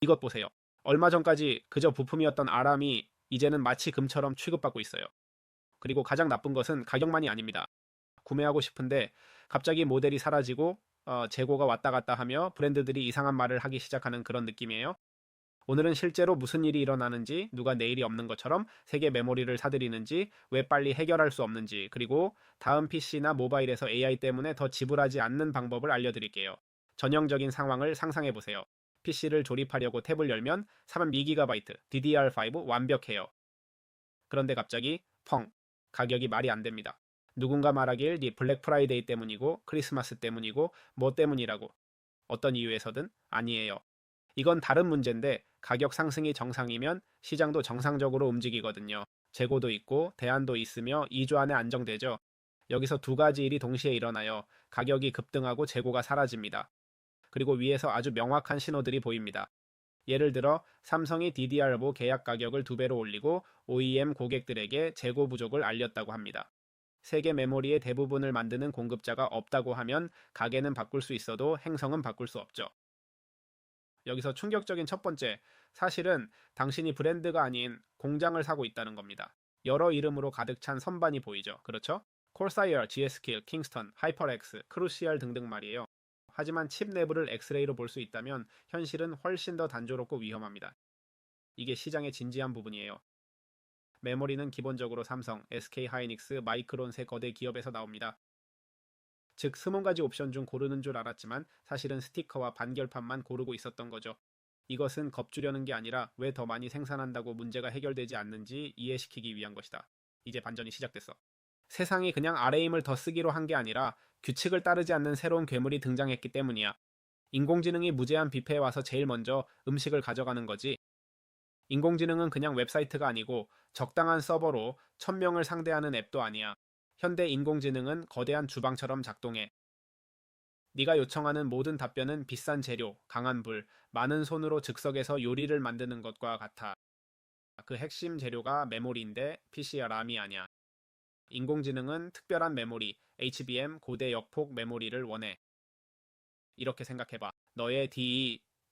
이것 보세요. 얼마 전까지 그저 부품이었던 아람이 이제는 마치 금처럼 취급받고 있어요. 그리고 가장 나쁜 것은 가격만이 아닙니다. 구매하고 싶은데 갑자기 모델이 사라지고 재고가 왔다 갔다 하며 브랜드들이 이상한 말을 하기 시작하는 그런 느낌이에요. 오늘은 실제로 무슨 일이 일어나는지, 누가 내일이 없는 것처럼 세계 메모리를 사들이는지, 왜 빨리 해결할 수 없는지, 그리고 다음 PC나 모바일에서 AI 때문에 더 지불하지 않는 방법을 알려드릴게요. 전형적인 상황을 상상해보세요. PC를 조립하려고 탭을 열면 32GB DDR5 완벽해요. 그런데 갑자기 펑! 가격이 말이 안 됩니다. 누군가 말하길 네 블랙 프라이데이 때문이고 크리스마스 때문이고 뭐 때문이라고. 어떤 이유에서든 아니에요. 이건 다른 문제인데 가격 상승이 정상이면 시장도 정상적으로 움직이거든요. 재고도 있고 대안도 있으며 2주 안에 안정되죠. 여기서 두 가지 일이 동시에 일어나요. 가격이 급등하고 재고가 사라집니다. 그리고 위에서 아주 명확한 신호들이 보입니다. 예를 들어 삼성이 DDR4 계약 가격을 2배로 올리고 OEM 고객들에게 재고 부족을 알렸다고 합니다. 세계 메모리의 대부분을 만드는 공급자가 없다고 하면 가게는 바꿀 수 있어도 행성은 바꿀 수 없죠. 여기서 충격적인 첫 번째, 사실은 당신이 브랜드가 아닌 공장을 사고 있다는 겁니다. 여러 이름으로 가득 찬 선반이 보이죠. 그렇죠? 콜사이어, GS킬, 킹스턴, 하이퍼렉스, 크루시알 등등 말이에요. 하지만 칩 내부를 엑스레이로 볼 수 있다면 현실은 훨씬 더 단조롭고 위험합니다. 이게 시장의 진지한 부분이에요. 메모리는 기본적으로 삼성, SK하이닉스, 마이크론 세 거대 기업에서 나옵니다. 즉 20가지 옵션 중 고르는 줄 알았지만 사실은 스티커와 반결판만 고르고 있었던 거죠. 이것은 겁주려는 게 아니라 왜 더 많이 생산한다고 문제가 해결되지 않는지 이해시키기 위한 것이다. 이제 반전이 시작됐어. 세상이 그냥 RA임을 더 쓰기로 한 게 아니라 규칙을 따르지 않는 새로운 괴물이 등장했기 때문이야. 인공지능이 무제한 뷔페에 와서 제일 먼저 음식을 가져가는 거지. 인공지능은 그냥 웹사이트가 아니고 적당한 서버로 1000명을 상대하는 앱도 아니야. 현대 인공지능은 거대한 주방처럼 작동해. 네가 요청하는 모든 답변은 비싼 재료, 강한 불, 많은 손으로 즉석에서 요리를 만드는 것과 같아. 그 핵심 재료가 메모리인데 PC야 람이 아니야. 인공지능은 특별한 메모리, HBM 고대 역폭 메모리를 원해. 이렇게 생각해봐. 너의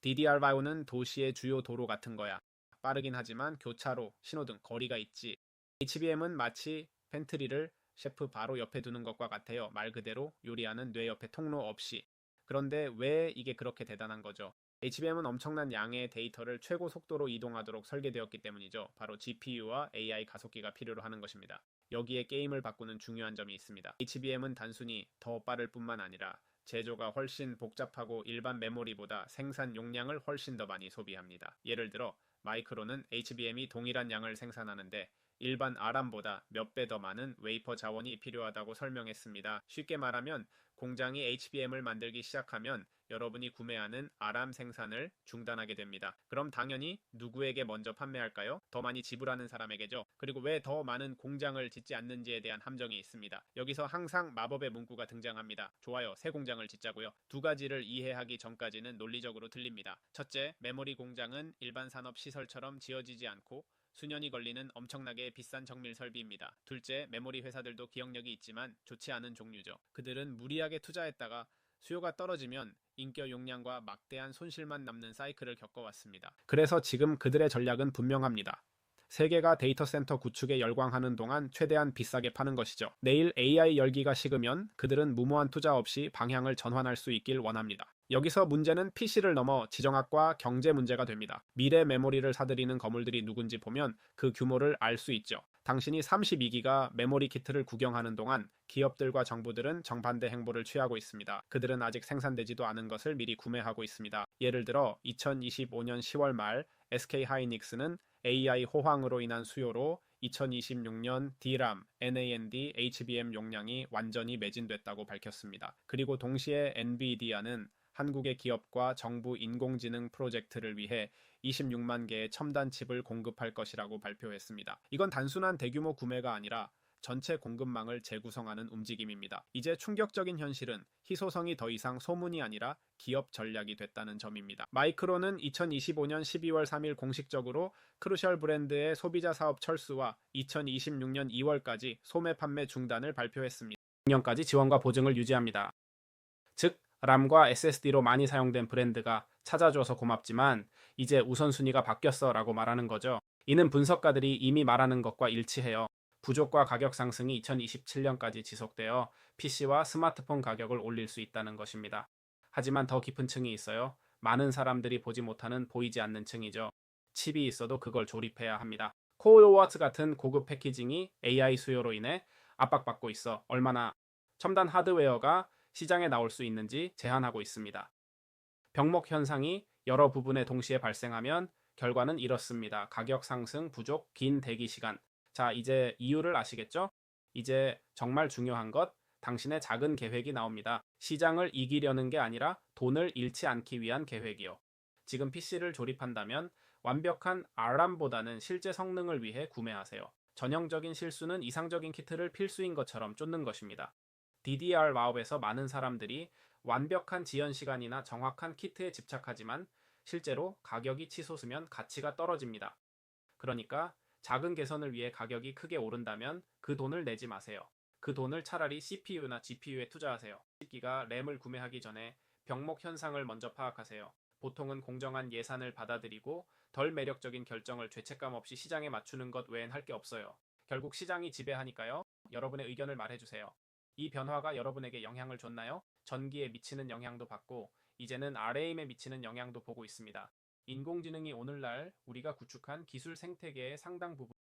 DDR5는 도시의 주요 도로 같은 거야. 빠르긴 하지만 교차로, 신호등, 거리가 있지. HBM은 마치 팬트리를 셰프 바로 옆에 두는 것과 같아요. 말 그대로 요리하는 뇌 옆에 통로 없이. 그런데 왜 이게 그렇게 대단한 거죠? HBM은 엄청난 양의 데이터를 최고 속도로 이동하도록 설계되었기 때문이죠. 바로 GPU와 AI 가속기가 필요로 하는 것입니다. 여기에 게임을 바꾸는 중요한 점이 있습니다. HBM은 단순히 더 빠를 뿐만 아니라 제조가 훨씬 복잡하고 일반 메모리보다 생산 용량을 훨씬 더 많이 소비합니다. 예를 들어 마이크론은 HBM이 동일한 양을 생산하는데 일반 아람보다 몇 배 더 많은 웨이퍼 자원이 필요하다고 설명했습니다. 쉽게 말하면 공장이 HBM을 만들기 시작하면 여러분이 구매하는 아람 생산을 중단하게 됩니다. 그럼 당연히 누구에게 먼저 판매할까요? 더 많이 지불하는 사람에게죠. 그리고 왜 더 많은 공장을 짓지 않는지에 대한 함정이 있습니다. 여기서 항상 마법의 문구가 등장합니다. 좋아요, 새 공장을 짓자고요. 두 가지를 이해하기 전까지는 논리적으로 틀립니다. 첫째, 메모리 공장은 일반 산업 시설처럼 지어지지 않고 수년이 걸리는 엄청나게 비싼 정밀 설비입니다. 둘째, 메모리 회사들도 기억력이 있지만 좋지 않은 종류죠. 그들은 무리하게 투자했다가 수요가 떨어지면 인격 용량과 막대한 손실만 남는 사이클을 겪어왔습니다. 그래서 지금 그들의 전략은 분명합니다. 세계가 데이터 센터 구축에 열광하는 동안 최대한 비싸게 파는 것이죠. 내일 AI 열기가 식으면 그들은 무모한 투자 없이 방향을 전환할 수 있길 원합니다. 여기서 문제는 PC를 넘어 지정학과 경제 문제가 됩니다. 미래 메모리를 사들이는 거물들이 누군지 보면 그 규모를 알 수 있죠. 당신이 32기가 메모리 키트를 구경하는 동안 기업들과 정부들은 정반대 행보를 취하고 있습니다. 그들은 아직 생산되지도 않은 것을 미리 구매하고 있습니다. 예를 들어 2025년 10월 말 SK하이닉스는 AI 호황으로 인한 수요로 2026년 DRAM, NAND, HBM 용량이 완전히 매진됐다고 밝혔습니다. 그리고 동시에 엔비디아는 한국의 기업과 정부 인공지능 프로젝트를 위해 26만 개의 첨단 칩을 공급할 것이라고 발표했습니다. 이건 단순한 대규모 구매가 아니라 전체 공급망을 재구성하는 움직임입니다. 이제 충격적인 현실은 희소성이 더 이상 소문이 아니라 기업 전략이 됐다는 점입니다. 마이크론은 2025년 12월 3일 공식적으로 크루셜 브랜드의 소비자 사업 철수와 2026년 2월까지 소매 판매 중단을 발표했습니다. 6년까지 지원과 보증을 유지합니다. 즉 람과 SSD로 많이 사용된 브랜드가 찾아줘서 고맙지만 이제 우선순위가 바뀌었어 라고 말하는 거죠. 이는 분석가들이 이미 말하는 것과 일치해요. 부족과 가격 상승이 2027년까지 지속되어 PC와 스마트폰 가격을 올릴 수 있다는 것입니다. 하지만 더 깊은 층이 있어요. 많은 사람들이 보지 못하는 보이지 않는 층이죠. 칩이 있어도 그걸 조립해야 합니다. 코어워트 같은 고급 패키징이 AI 수요로 인해 압박받고 있어 얼마나 첨단 하드웨어가 시장에 나올 수 있는지 제한하고 있습니다. 병목 현상이 여러 부분에 동시에 발생하면 결과는 이렇습니다. 가격 상승, 부족, 긴 대기 시간. 자, 이제 이유를 아시겠죠? 이제 정말 중요한 것, 당신의 작은 계획이 나옵니다. 시장을 이기려는 게 아니라 돈을 잃지 않기 위한 계획이요. 지금 PC를 조립한다면 완벽한 알람보다는 실제 성능을 위해 구매하세요. 전형적인 실수는 이상적인 키트를 필수인 것처럼 쫓는 것입니다. DDR 마업에서 많은 사람들이 완벽한 지연 시간이나 정확한 키트에 집착하지만 실제로 가격이 치솟으면 가치가 떨어집니다. 그러니까 작은 개선을 위해 가격이 크게 오른다면 그 돈을 내지 마세요. 그 돈을 차라리 CPU나 GPU에 투자하세요. 기가 램을 구매하기 전에 병목 현상을 먼저 파악하세요. 보통은 공정한 예산을 받아들이고 덜 매력적인 결정을 죄책감 없이 시장에 맞추는 것 외엔 할 게 없어요. 결국 시장이 지배하니까요. 여러분의 의견을 말해주세요. 이 변화가 여러분에게 영향을 줬나요? 전기에 미치는 영향도 받고 이제는 RAM에 미치는 영향도 보고 있습니다. 인공지능이 오늘날 우리가 구축한 기술 생태계의 상당 부분